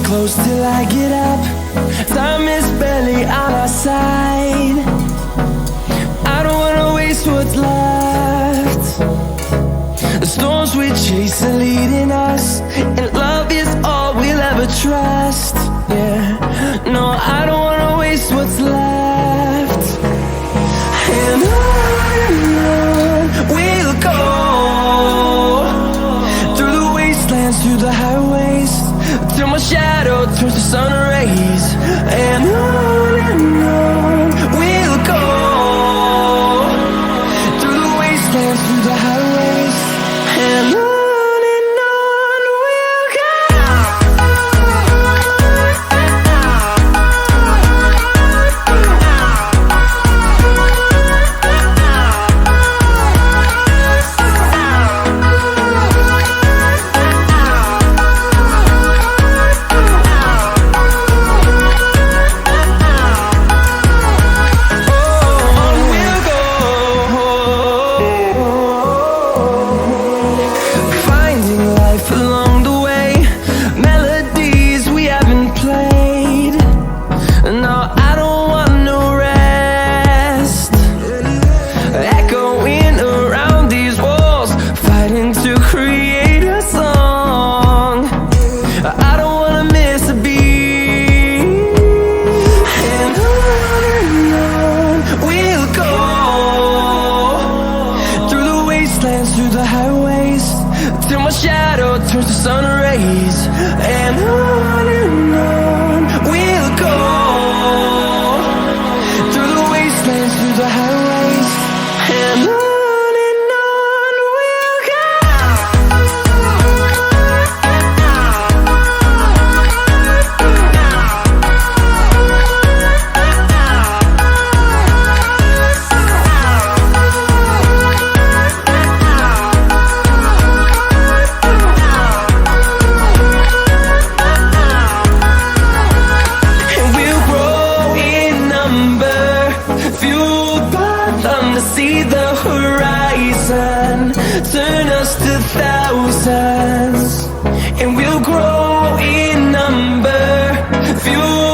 close till I get up. Time is barely on our side. I don't wanna waste what's left. The storms we chase are leading us, and love is all we'll ever trust. Yeah, no, I don't wanna waste what's left. And on we'll go, through the wastelands, through the highways, till my shadow turns to sun rays. And on we'll go, through the wastelands, through the highways, and on we'll go. Through the highways, till my shadow turns to sun rays. And on we'll go, through the wastelands, through the highways, and on we'll go. to thousands, and we'll grow in number. Few